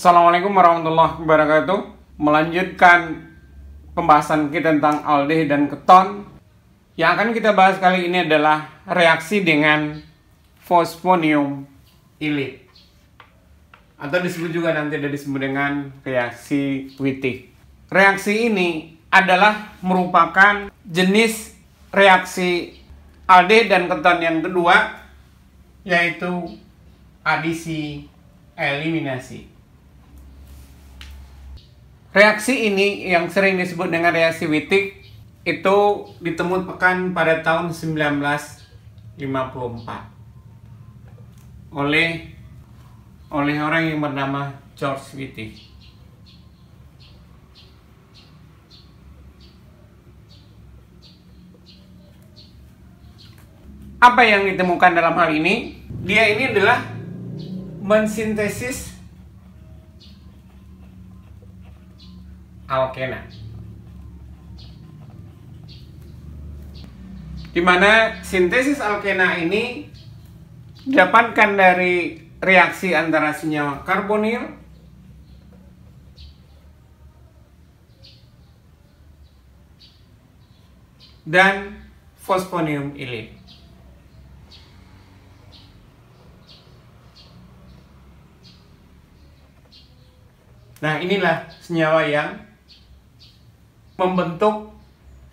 Assalamualaikum warahmatullahi wabarakatuh. Melanjutkan pembahasan kita tentang aldehid dan keton. Yang akan kita bahas kali ini adalah reaksi dengan fosfonium ilit, atau disebut juga nanti disebut dengan reaksi Wittig. Reaksi ini adalah merupakan jenis reaksi aldehid dan keton yang kedua, yaitu adisi eliminasi. Reaksi ini yang sering disebut dengan reaksi Wittig itu ditemukan pada tahun 1954 oleh orang yang bernama George Wittig. Apa yang ditemukan dalam hal ini? Dia ini adalah mensintesis alkena, di mana sintesis alkena ini didapatkan dari reaksi antara senyawa karbonil dan fosfonium ilit. Nah, inilah senyawa yang membentuk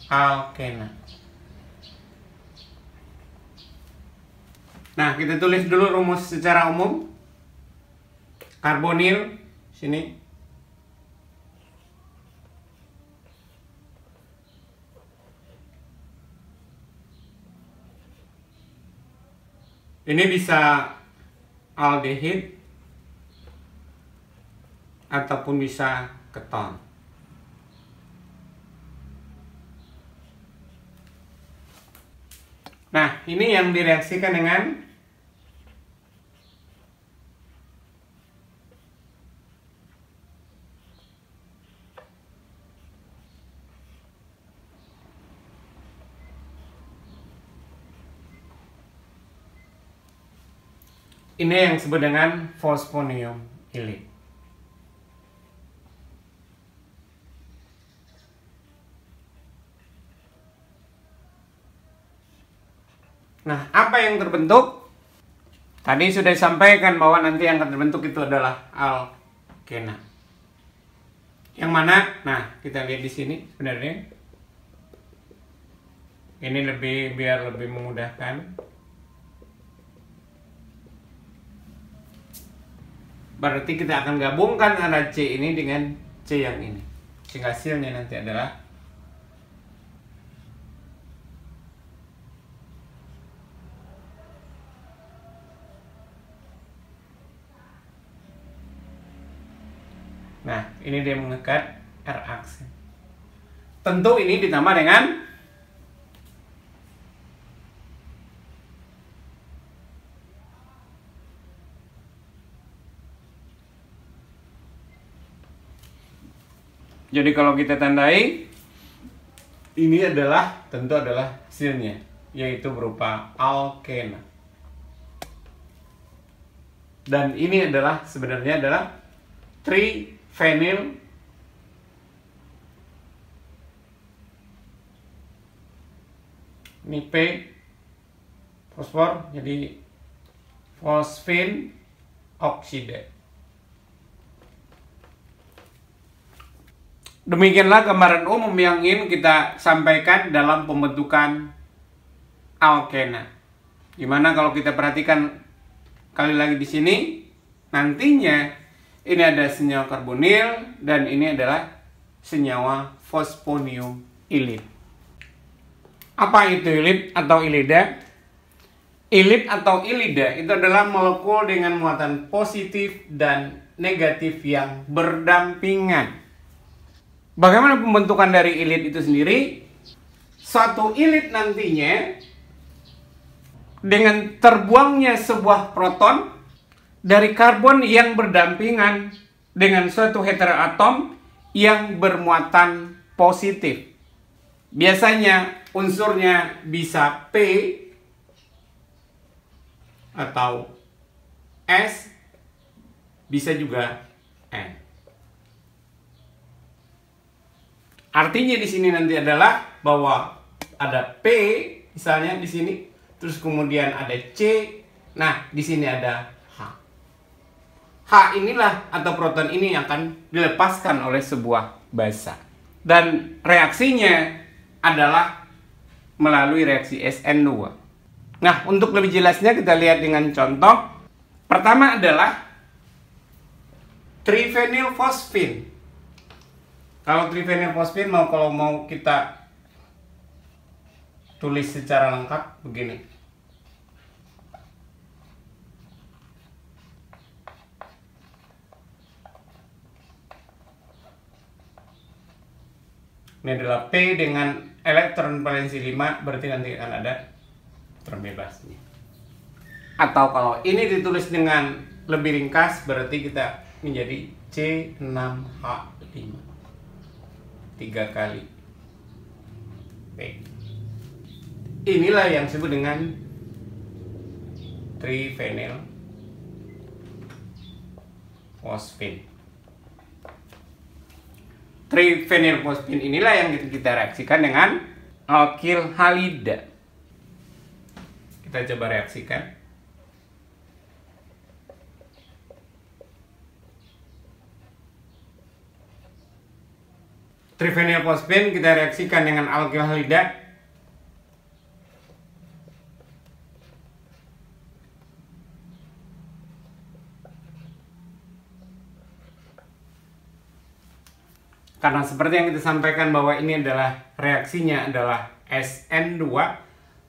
alkena. Nah, kita tulis dulu rumus secara umum. Karbonil sini. Ini bisa aldehid ataupun bisa keton. Nah, ini yang direaksikan dengan ini yang disebut dengan fosfonium ilit. Nah, apa yang terbentuk? Tadi sudah disampaikan bahwa nanti yang akan terbentuk itu adalah alkena. Yang mana? Nah, kita lihat di sini sebenarnya. Ini biar lebih memudahkan. Berarti kita akan gabungkan antara C ini dengan C yang ini. Sehingga hasilnya nanti adalah nah, ini dia mengikat R aksen. Tentu ini ditambah dengan jadi kalau kita tandai, ini tentu adalah hasilnya, yaitu berupa alkena. Dan ini sebenarnya adalah trifenyl ini P fosfor, jadi fosfin oksida. Demikianlah gambaran umum yang ingin kita sampaikan dalam pembentukan alkena. Dimana kalau kita perhatikan kali lagi di sini, nantinya ini ada senyawa karbonil dan ini adalah senyawa fosfonium ilit. Apa itu ilit atau ilida? Ilit atau ilida itu adalah molekul dengan muatan positif dan negatif yang berdampingan. Bagaimana pembentukan dari ilit itu sendiri? Suatu ilit nantinya dengan terbuangnya sebuah proton dari karbon yang berdampingan dengan suatu heteroatom yang bermuatan positif. Biasanya unsurnya bisa P atau S, bisa juga N. Artinya di sini nanti adalah bahwa ada P misalnya di sini, terus kemudian ada C. Nah, di sini ada H. H inilah atau proton ini yang akan dilepaskan oleh sebuah basa. Dan reaksinya adalah melalui reaksi SN2. Nah, untuk lebih jelasnya kita lihat dengan contoh. Pertama adalah trifenilfosfin. Kalau trifenilfosfin kalau mau kita tulis secara lengkap begini. Ini adalah P dengan elektron valensi 5, berarti nanti akan ada elektron bebasnya. Atau kalau ini ditulis dengan lebih ringkas, berarti kita menjadi C6H5. 3 kali P. Inilah yang disebut dengan trifenilfosfin. Trifenilfosfin inilah yang kita reaksikan dengan alkil halida. Kita coba reaksikan. Trifenilfosfin kita reaksikan dengan alkil halida. Karena seperti yang kita sampaikan bahwa ini adalah reaksinya adalah SN2,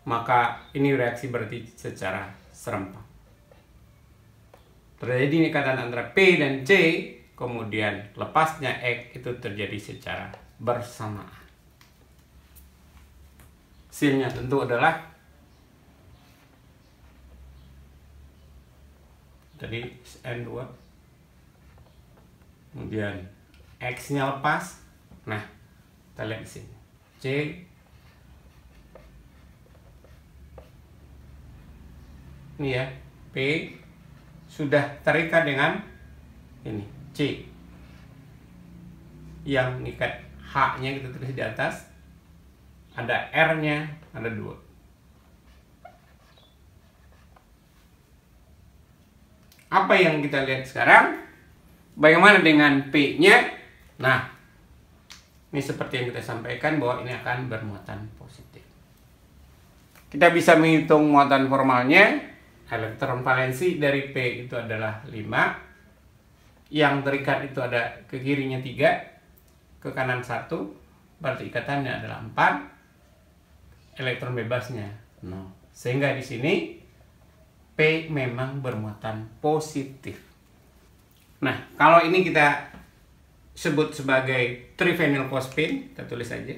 maka ini reaksi berarti secara serempak. Terjadi ikatan antara P dan C, kemudian lepasnya X itu terjadi secara bersamaan. Hasilnya tentu adalah tadi SN2, kemudian X-nya lepas. Nah, kita lihat di sini. C ini ya, P sudah terikat dengan ini C. Yang ngikat H-nya kita tulis di atas. Ada R-nya, ada 2. Apa yang kita lihat sekarang? Bagaimana dengan P-nya? Nah, ini seperti yang kita sampaikan bahwa ini akan bermuatan positif. Kita bisa menghitung muatan formalnya. Elektron valensi dari P itu adalah 5. Yang terikat itu ada ke kirinya 3, ke kanan 1. Berarti ikatannya adalah 4. Elektron bebasnya 0. Sehingga di sini P memang bermuatan positif. Nah, kalau ini kita sebut sebagai trifenilfosfin, kita tulis saja.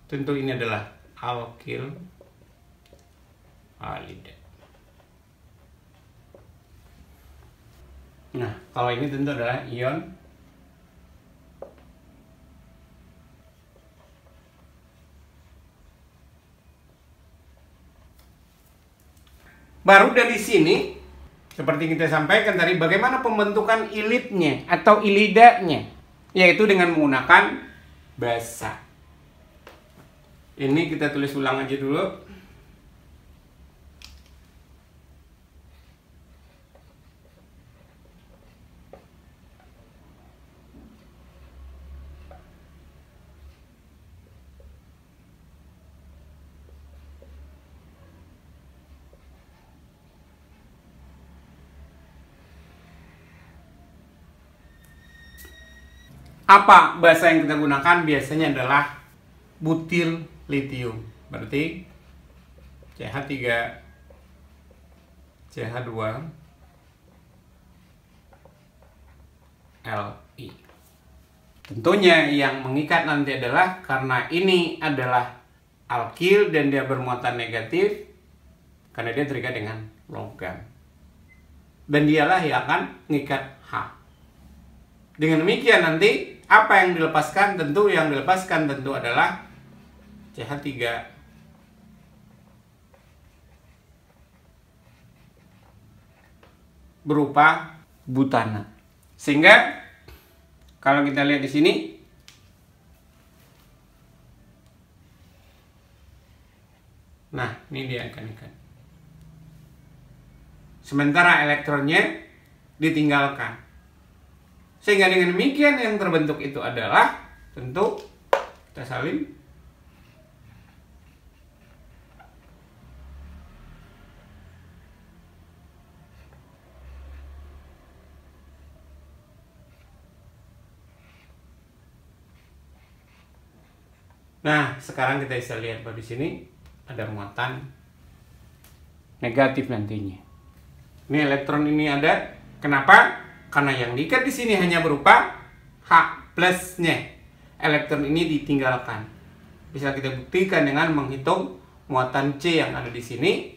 Tentu ini adalah alkil halida. Nah, kalau ini tentu adalah ion baru. Dari sini, seperti kita sampaikan tadi, bagaimana pembentukan ilitnya atau ilidanya, yaitu dengan menggunakan basa. Ini kita tulis ulang aja dulu. Apa bahasa yang kita gunakan? Biasanya adalah butil litium. Berarti CH3 CH2 Li. Tentunya yang mengikat nanti adalah, karena ini adalah alkil dan dia bermuatan negatif, karena dia terikat dengan logam. Dan dialah yang akan mengikat H. Dengan demikian nanti apa yang dilepaskan? Tentu yang dilepaskan tentu adalah CH3 berupa butana. Sehingga kalau kita lihat di sini, nah ini dia ikan-ikan. Sementara elektronnya ditinggalkan. Sehingga dengan demikian yang terbentuk itu adalah tentu kita salin. Nah, sekarang kita bisa lihat bahwa di sini ada muatan negatif nantinya. Ini elektron ini ada. Kenapa? Karena yang diikat di sini hanya berupa H plusnya. Elektron ini ditinggalkan. Bisa kita buktikan dengan menghitung muatan C yang ada di sini.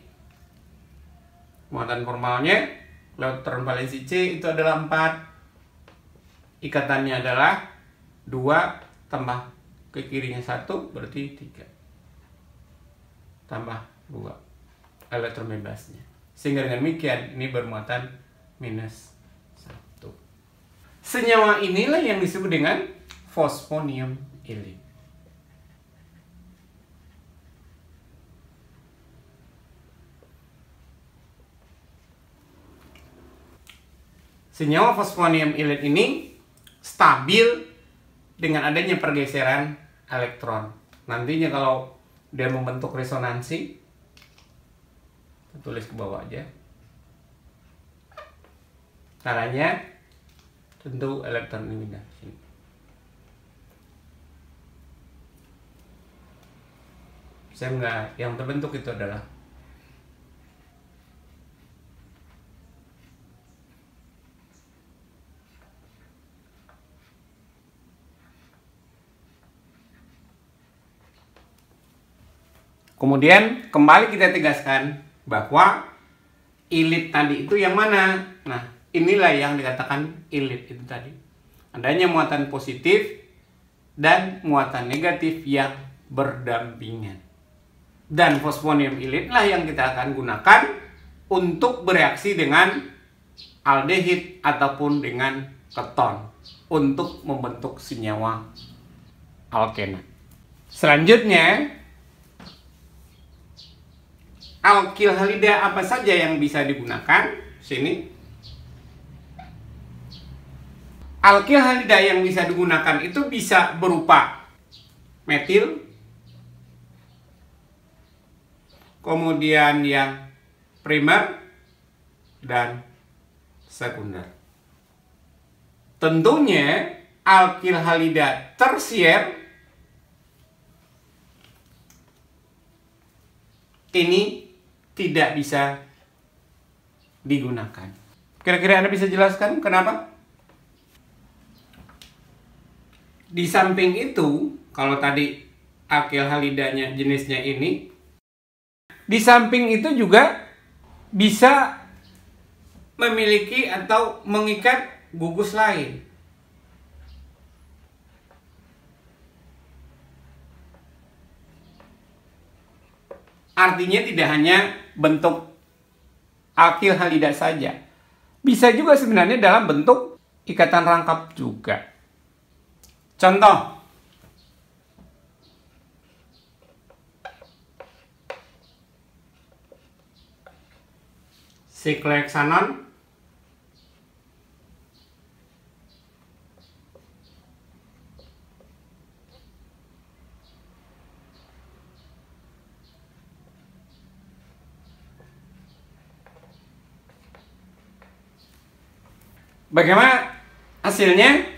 Muatan formalnya, elektron valensi C itu adalah 4. Ikatannya adalah 2 tambah ke kirinya 1 berarti 3 tambah 2 elektron bebasnya, sehingga dengan demikian ini bermuatan minus 1. Senyawa inilah yang disebut dengan fosfonium ilit. Senyawa fosfonium ilit ini stabil dengan adanya pergeseran elektron. Nantinya kalau dia membentuk resonansi, kita tulis ke bawah aja. Caranya tentu elektron ini pindah ke sini. Sehingga yang terbentuk itu adalah kemudian kembali kita tegaskan bahwa ilit tadi itu yang mana? Nah, inilah yang dikatakan ilit itu tadi. Adanya muatan positif dan muatan negatif yang berdampingan. Dan fosfonium ilitlah yang kita akan gunakan untuk bereaksi dengan aldehid ataupun dengan keton untuk membentuk senyawa alkena. Selanjutnya, alkil halida apa saja yang bisa digunakan? Sini. Alkil halida yang bisa digunakan itu bisa berupa metil, kemudian yang primer dan sekunder. Tentunya alkil halida tersier ini tidak bisa digunakan. Kira-kira Anda bisa jelaskan kenapa? Di samping itu, kalau tadi alkil halidanya jenisnya ini, di samping itu juga bisa memiliki atau mengikat gugus lain. Artinya tidak hanya bentuk alkil halida saja. Bisa juga sebenarnya dalam bentuk ikatan rangkap juga. Contoh. Sikloheksanon bagaimana hasilnya?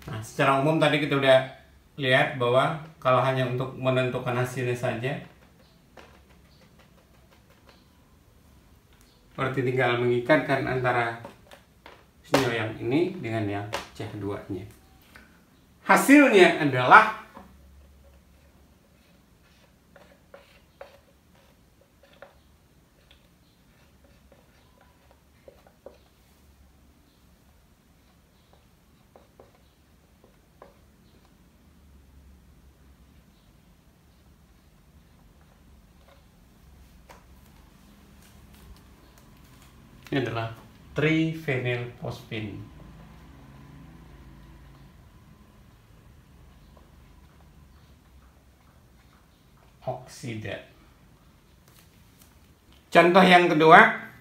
Nah, secara umum tadi kita udah lihat bahwa kalau hanya untuk menentukan hasilnya saja, berarti tinggal mengikatkan antara senyawa yang ini dengan yang CH2-nya. Hasilnya adalah ini adalah triphenylphosphine. Oksida. Contoh yang kedua,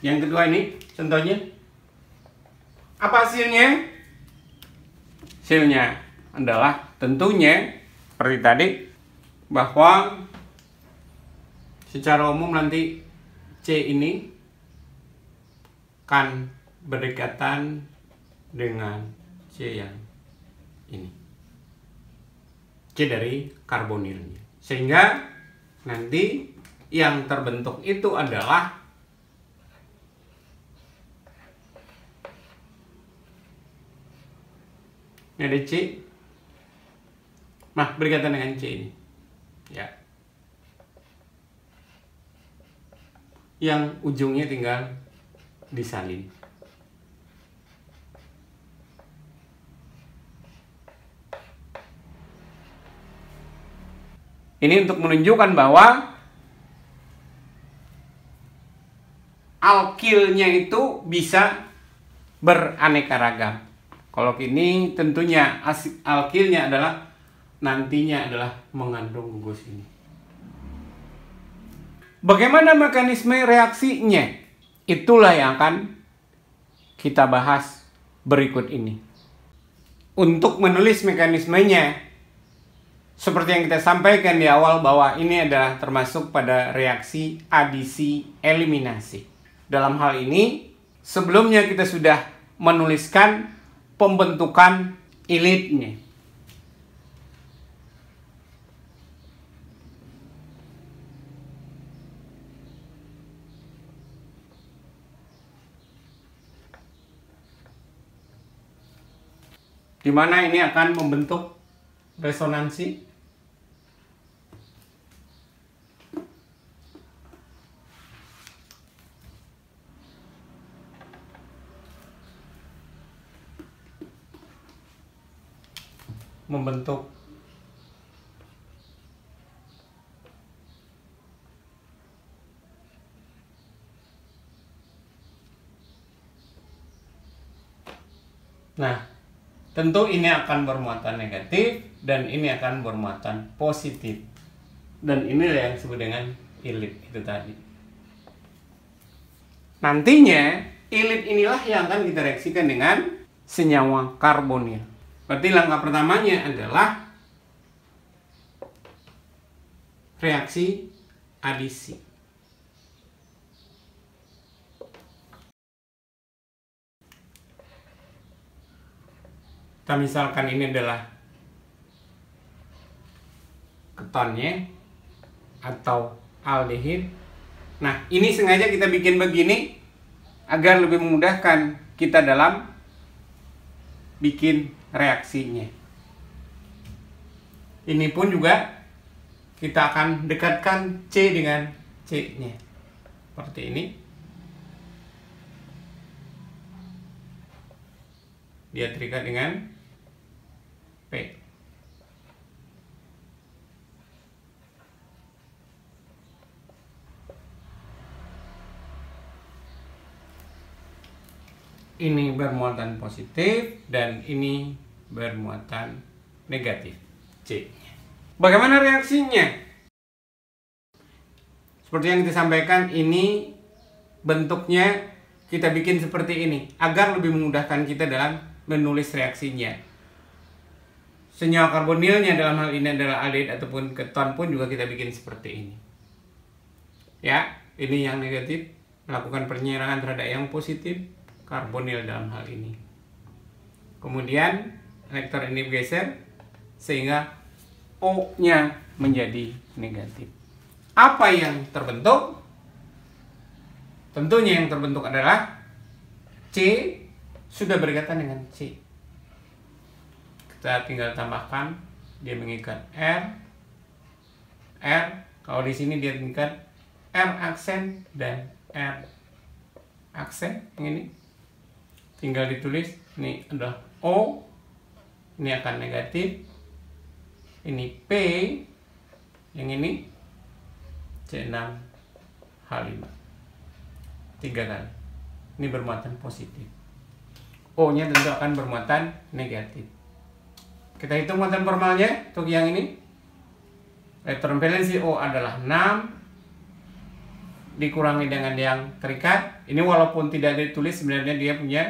yang kedua ini contohnya. Apa hasilnya? Hasilnya adalah tentunya seperti tadi, bahwa secara umum nanti C ini akan berdekatan dengan C yang ini, C dari karbonilnya, sehingga nanti yang terbentuk itu adalah ini ada C, nah berdekatan dengan C ini, ya, yang ujungnya tinggal disalin. Ini untuk menunjukkan bahwa alkilnya itu bisa beraneka ragam. Kalau ini tentunya alkilnya adalah nantinya adalah mengandung gugus ini. Bagaimana mekanisme reaksinya? Itulah yang akan kita bahas berikut ini. Untuk menulis mekanismenya, seperti yang kita sampaikan di awal bahwa ini adalah termasuk pada reaksi adisi eliminasi. Dalam hal ini, sebelumnya kita sudah menuliskan pembentukan ilitnya. Di mana ini akan membentuk resonansi. Membentuk tentu ini akan bermuatan negatif dan ini akan bermuatan positif. Dan inilah yang disebut dengan ilit itu tadi. Nantinya ilit inilah yang akan kita reaksikan dengan senyawa karbonil. Berarti langkah pertamanya adalah reaksi adisi. Kita misalkan ini adalah ketonnya atau aldehid. Nah, ini sengaja kita bikin begini agar lebih memudahkan kita dalam bikin reaksinya. Ini pun juga kita akan dekatkan C dengan C-nya. Seperti ini. Dia terikat dengan P. Ini bermuatan positif dan ini bermuatan negatif, C. Bagaimana reaksinya? Seperti yang kita sampaikan, ini bentuknya kita bikin seperti ini agar lebih memudahkan kita dalam menulis reaksinya. Senyawa karbonilnya dalam hal ini adalah aldehid ataupun keton pun juga kita bikin seperti ini. Ya, ini yang negatif melakukan penyerahan terhadap yang positif, karbonil dalam hal ini. Kemudian elektron ini bergeser sehingga O-nya menjadi negatif. Apa yang terbentuk? Tentunya yang terbentuk adalah C sudah berkaitan dengan C. Kita tinggal tambahkan, dia mengikat R. Kalau di sini dia mengikat R aksen dan R aksen. Yang ini tinggal ditulis, ini adalah O, ini akan negatif. Ini P, yang ini C6H5. 3 kali. Ini bermuatan positif. O-nya tentu akan bermuatan negatif. Kita hitung muatan formalnya untuk yang ini. Elektron valensi O adalah 6 dikurangi dengan yang terikat. Ini walaupun tidak ditulis, sebenarnya dia punya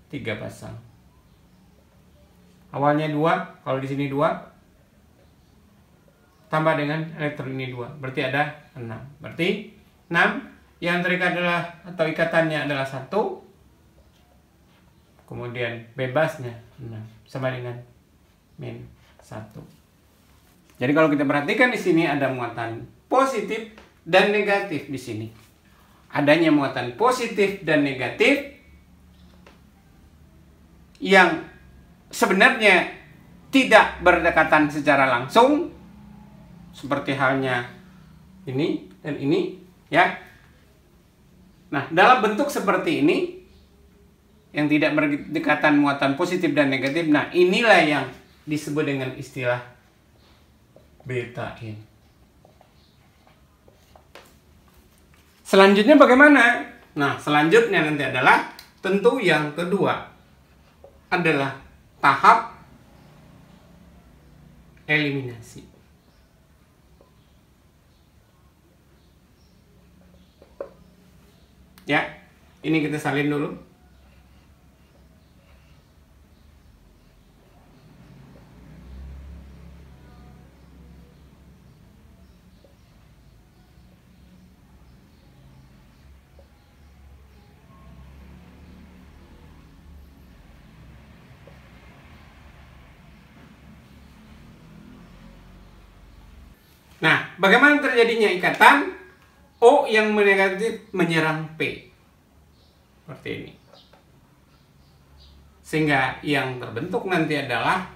3 pasang. Awalnya 2, kalau di sini 2 tambah dengan elektron ini 2, berarti ada 6. Berarti 6 yang terikat adalah, atau ikatannya adalah 1, kemudian bebasnya 6 sama dengan min 1. Jadi kalau kita perhatikan di sini ada muatan positif dan negatif di sini. Adanya muatan positif dan negatif yang sebenarnya tidak berdekatan secara langsung, seperti halnya ini dan ini, ya. Nah, dalam bentuk seperti ini yang tidak berdekatan muatan positif dan negatif, nah inilah yang disebut dengan istilah beta-in. Selanjutnya bagaimana? Nah, selanjutnya nanti adalah tentu yang kedua adalah tahap eliminasi. Ya, ini kita salin dulu. Nah, bagaimana terjadinya ikatan O yang negatif menyerang P? Seperti ini. Sehingga yang terbentuk nanti adalah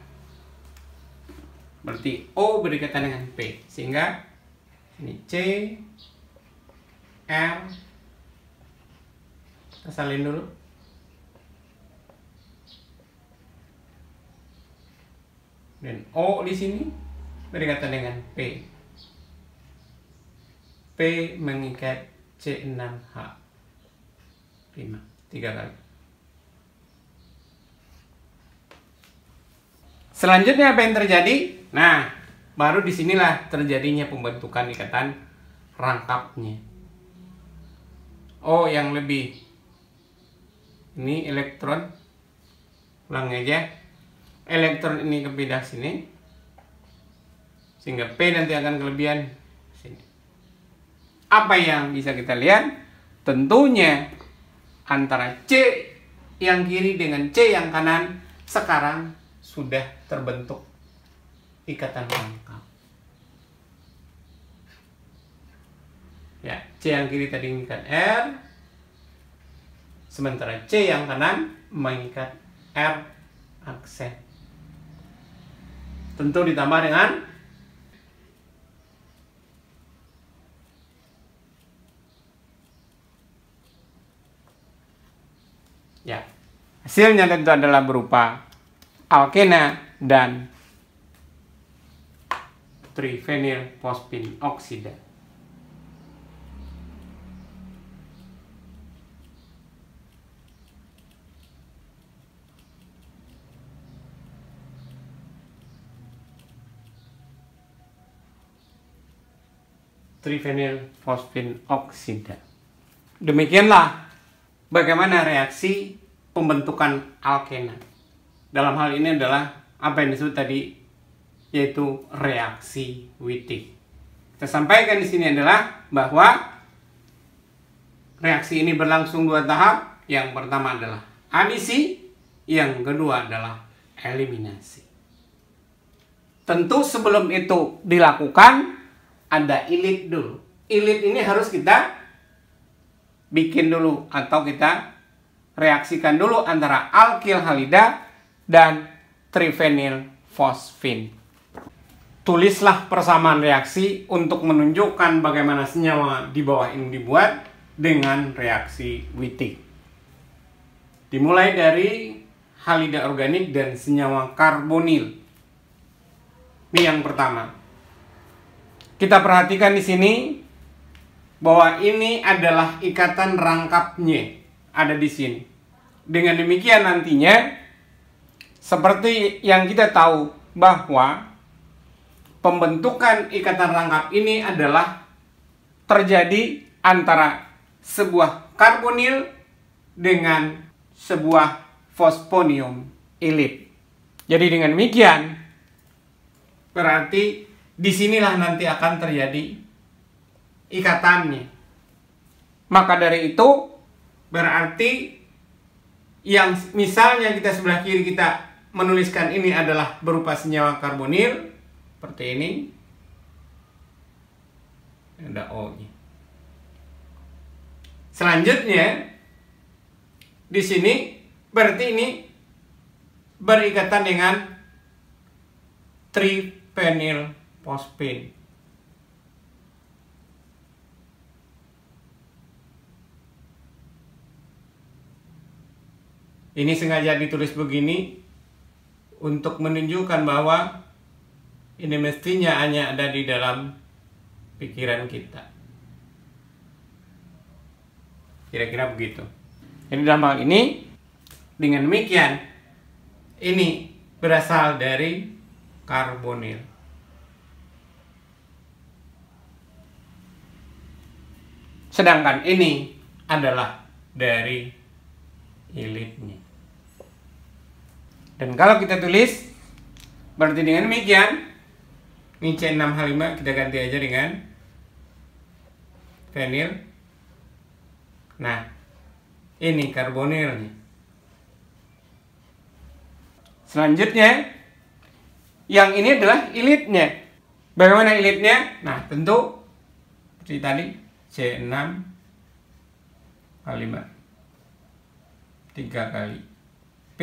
berarti O berdekatan dengan P. Sehingga ini C, R, kita salin dulu. Dan O di sini berdekatan dengan P. P mengikat C6H5 3 kali. Selanjutnya apa yang terjadi? Nah, baru disinilah terjadinya pembentukan ikatan rangkapnya. O yang lebih, ini elektron, ulang aja, elektron ini kepindah sini, sehingga P nanti akan kelebihan sini. Apa yang bisa kita lihat? Tentunya antara C yang kiri dengan C yang kanan sekarang sudah terbentuk ikatan rangkap. Ya, C yang kiri tadi mengikat R, sementara C yang kanan mengikat R aksen. Tentu ditambah dengan ya, hasilnya tentu adalah berupa alkena dan trifenyl fosfin oksida. Trifenyl fosfin oksida. Demikianlah bagaimana reaksi pembentukan alkena. Dalam hal ini adalah apa yang disebut tadi, yaitu reaksi Wittig. Kita sampaikan di sini adalah bahwa reaksi ini berlangsung 2 tahap. Yang pertama adalah adisi, Yang kedua adalah eliminasi. Tentu sebelum itu dilakukan, ada ilit dulu. Ilit ini harus kita bikin dulu atau kita reaksikan dulu antara alkil halida dan trifenyl fosfin. Tulislah persamaan reaksi untuk menunjukkan bagaimana senyawa di bawah ini dibuat dengan reaksi Wittig. Dimulai dari halida organik dan senyawa karbonil. Ini yang pertama. Kita perhatikan di sini bahwa ini adalah ikatan rangkapnya ada di sini. Dengan demikian nantinya seperti yang kita tahu bahwa pembentukan ikatan rangkap ini adalah terjadi antara sebuah karbonil dengan sebuah fosfonium ilit. Jadi dengan demikian berarti disinilah nanti akan terjadi ikatannya. Maka dari itu berarti yang misalnya kita sebelah kiri kita menuliskan ini adalah berupa senyawa karbonil seperti ini. Ada O-nya. Selanjutnya di sini berarti ini berikatan dengan trifenyl fosfin. Ini sengaja ditulis begini untuk menunjukkan bahwa ini mestinya hanya ada di dalam pikiran kita. Kira-kira begitu. Jadi dalam hal ini, dengan demikian, ini berasal dari karbonil. Sedangkan ini adalah dari ilitnya. Dan kalau kita tulis, berarti dengan demikian, ini C6H5 kita ganti aja dengan fenil. Nah, ini karbonilnya. Selanjutnya, yang ini adalah ilitnya. Bagaimana ilitnya? Nah, tentu seperti tadi C6H5 3 kali P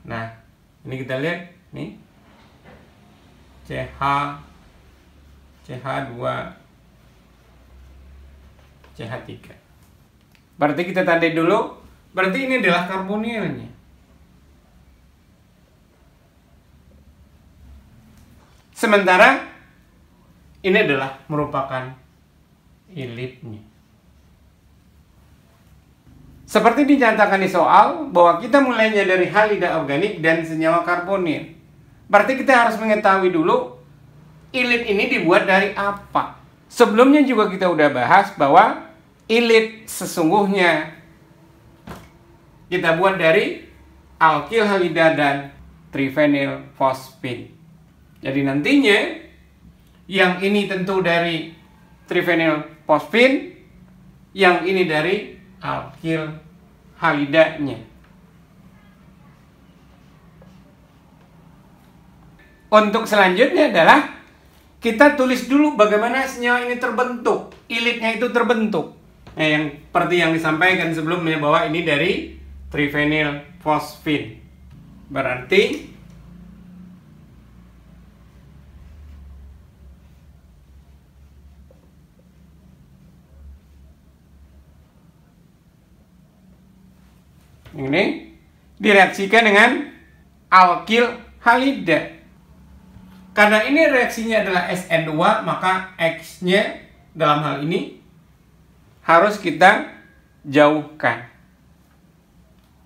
nah, ini kita lihat nih CH2 CH3. Berarti kita tandai dulu, berarti ini adalah karbonilnya. Sementara ini adalah merupakan ilitnya. Seperti dinyatakan di soal bahwa kita mulainya dari halida organik dan senyawa karbonil. Berarti kita harus mengetahui dulu ilit ini dibuat dari apa. Sebelumnya juga kita udah bahas bahwa ilit sesungguhnya kita buat dari alkil halida dan trifenyl fosfin. Jadi nantinya yang ini tentu dari trifenyl fosfin, yang ini dari alkil halidanya. Untuk selanjutnya adalah kita tulis dulu bagaimana senyawa ini terbentuk, ilitnya itu terbentuk. Nah, yang seperti yang disampaikan sebelumnya bahwa ini dari trifenyl fosfin. Berarti ini direaksikan dengan alkil halida. Karena ini reaksinya adalah SN2, maka X-nya dalam hal ini harus kita jauhkan.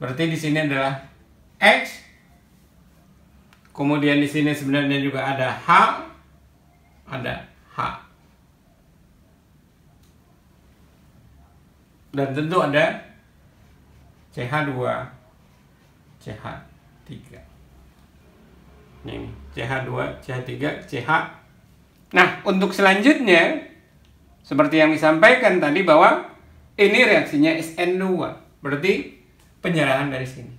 Berarti di sini adalah X. Kemudian di sini sebenarnya juga ada H. Ada H. Dan tentu ada CH2, CH3. Ini CH2, CH3, CH. Nah, untuk selanjutnya seperti yang disampaikan tadi bahwa Ini reaksinya SN2, berarti penyerangan dari sini.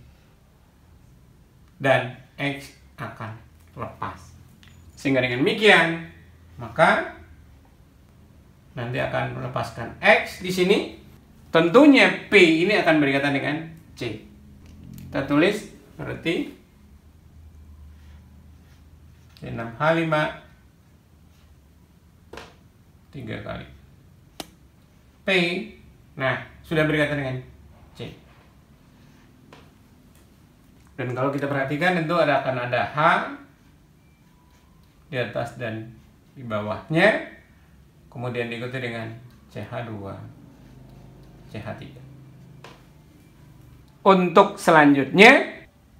Dan X akan lepas. Sehingga dengan demikian, maka nanti akan melepaskan X di sini. Tentunya P ini akan berikatan dengan C. Kita tulis berarti C6H5 3 kali P. Nah, sudah berikatan dengan C. Dan kalau kita perhatikan tentu akan ada H di atas dan di bawahnya. Kemudian diikuti dengan CH2, CH3. Untuk selanjutnya,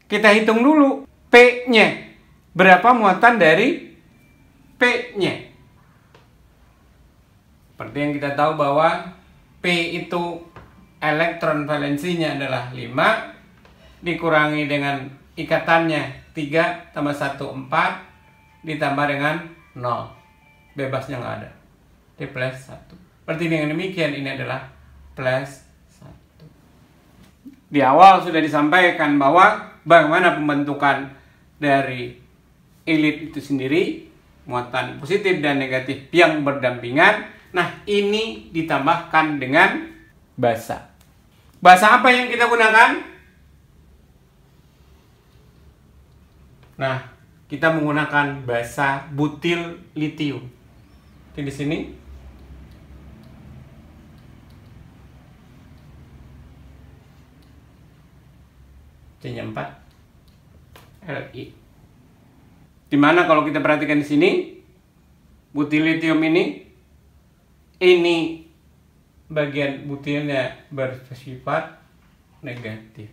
kita hitung dulu P-nya. Berapa muatan dari P-nya? Seperti yang kita tahu bahwa P itu elektron valensinya adalah 5, dikurangi dengan ikatannya 3 tambah 1, 4, ditambah dengan 0. Bebasnya nggak ada. Di plus 1. Berarti dengan demikian ini adalah plus 1. Di awal sudah disampaikan bahwa bagaimana pembentukan dari ilit itu sendiri, muatan positif dan negatif yang berdampingan. Nah, ini ditambahkan dengan basa. Basa apa yang kita gunakan? Nah, kita menggunakan basa butil litium. Oke, di sini C-nya 4 Li. Dimana kalau kita perhatikan di sini, butil litium ini bagian butilnya bersifat negatif.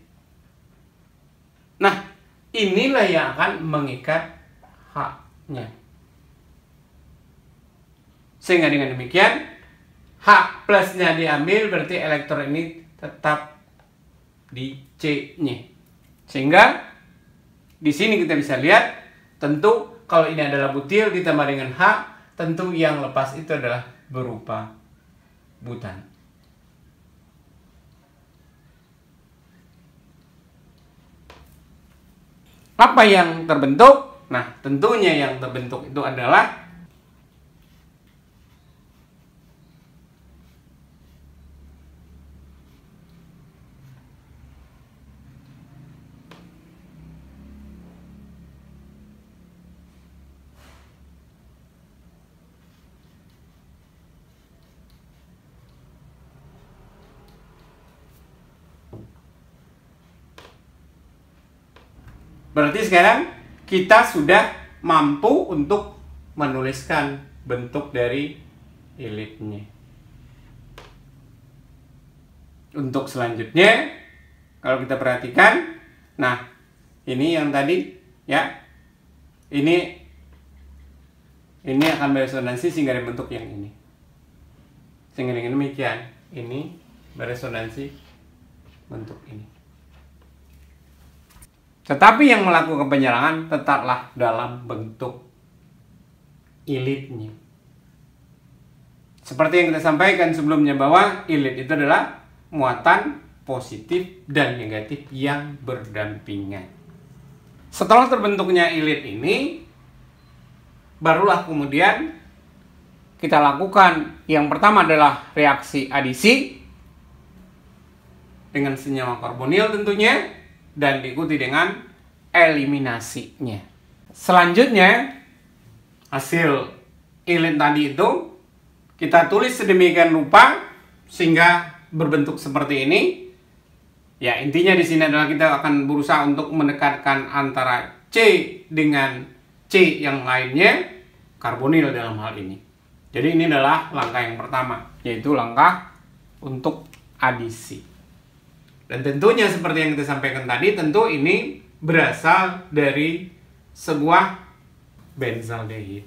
Nah, inilah yang akan mengikat H-nya. Sehingga dengan demikian, H plusnya diambil, berarti elektron ini tetap di C-nya. Sehingga di sini kita bisa lihat, tentu kalau ini adalah butil ditambah dengan H, tentu yang lepas itu adalah berupa butan. Apa yang terbentuk? Nah, tentunya yang terbentuk itu adalah berarti sekarang kita sudah mampu untuk menuliskan bentuk dari ilitnya. Untuk selanjutnya, kalau kita perhatikan, nah ini yang tadi ya, ini akan beresonansi sehingga dibentuk yang ini. Sehingga dengan demikian, ini beresonansi bentuk ini. Tetapi yang melakukan penyerangan tetaplah dalam bentuk ilitnya. Seperti yang kita sampaikan sebelumnya bahwa ilit itu adalah muatan positif dan negatif yang berdampingan. Setelah terbentuknya ilit ini, barulah kemudian kita lakukan yang pertama adalah reaksi adisi dengan senyawa karbonil tentunya, dan diikuti dengan eliminasinya. Selanjutnya, hasil ilit tadi itu kita tulis sedemikian rupa sehingga berbentuk seperti ini. Ya, intinya di sini adalah kita akan berusaha untuk mendekatkan antara C dengan C yang lainnya, karbonil dalam hal ini. Jadi ini adalah langkah yang pertama, yaitu langkah untuk adisi. Dan tentunya seperti yang kita sampaikan tadi, tentu ini berasal dari sebuah benzaldehyde.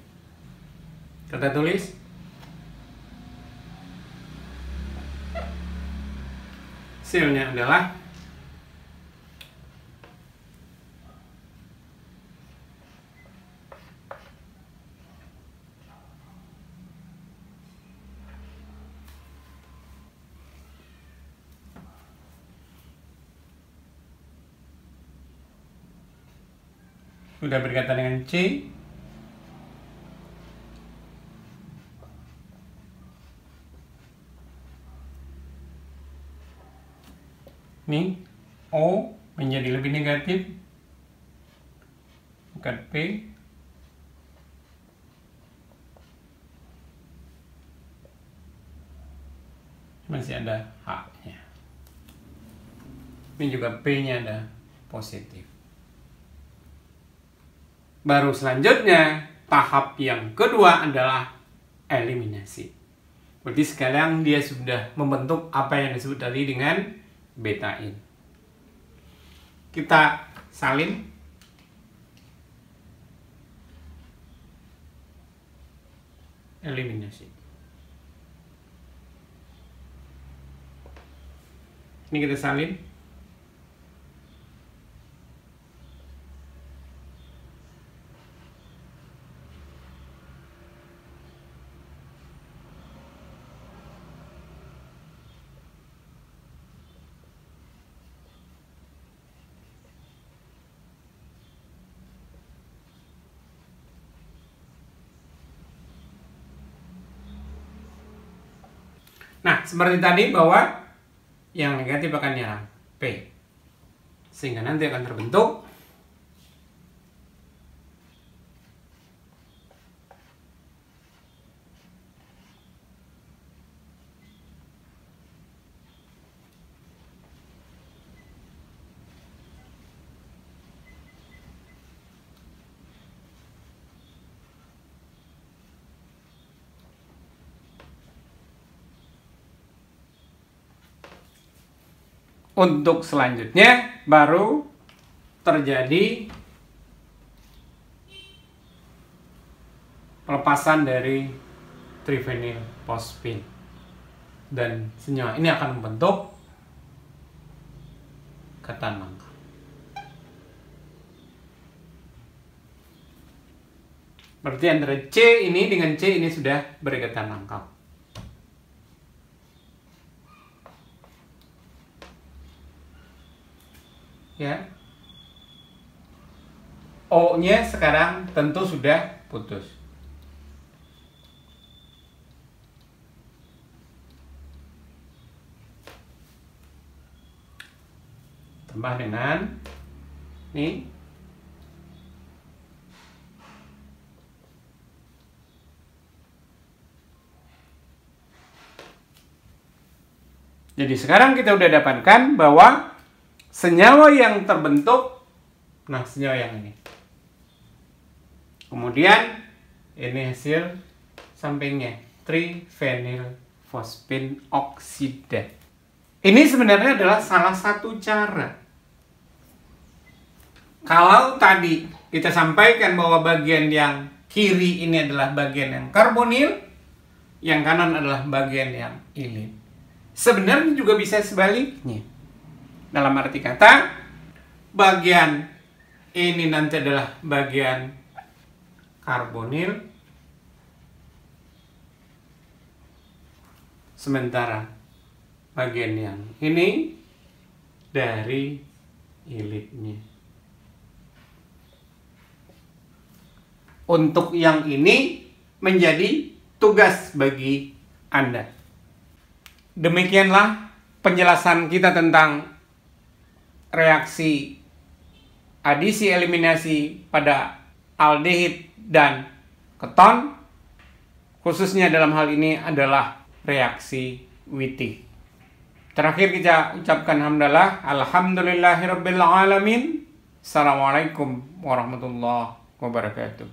Kita tulis hasilnya adalah sudah berkaitan dengan C. Ini O menjadi lebih negatif, bukan P. Masih ada H-nya. Ini juga P-nya ada positif. Baru selanjutnya, tahap yang kedua adalah eliminasi. Berarti sekarang dia sudah membentuk apa yang disebut tadi dengan betain. Kita salin. Eliminasi. Ini kita salin. Nah, seperti tadi bahwa yang negatif akan nyerang P. Sehingga nanti akan terbentuk untuk selanjutnya baru terjadi pelepasan dari trivinyl fosfin dan senyawa ini akan membentuk ketan langka. Berarti antara C ini dengan C ini sudah berikatan lengkap. Ya, O-nya sekarang tentu sudah putus. Tambah dengan ini. Jadi sekarang kita udah dapatkan bahwa senyawa yang terbentuk, nah senyawa yang ini. Kemudian ini hasil sampingnya, triphenylfosphine oksida. Ini sebenarnya adalah salah satu cara. Kalau tadi kita sampaikan bahwa bagian yang kiri ini adalah bagian yang karbonil, yang kanan adalah bagian yang ilin. Sebenarnya juga bisa sebaliknya. Dalam arti kata, bagian ini nanti adalah bagian karbonil, sementara bagian yang ini dari ilitnya. Untuk yang ini menjadi tugas bagi Anda. Demikianlah penjelasan kita tentang reaksi adisi eliminasi pada aldehid dan keton, khususnya dalam hal ini adalah reaksi Wittig. Terakhir kita ucapkan hamdalah, alhamdulillahirabbil alamin. Assalamualaikum warahmatullahi wabarakatuh.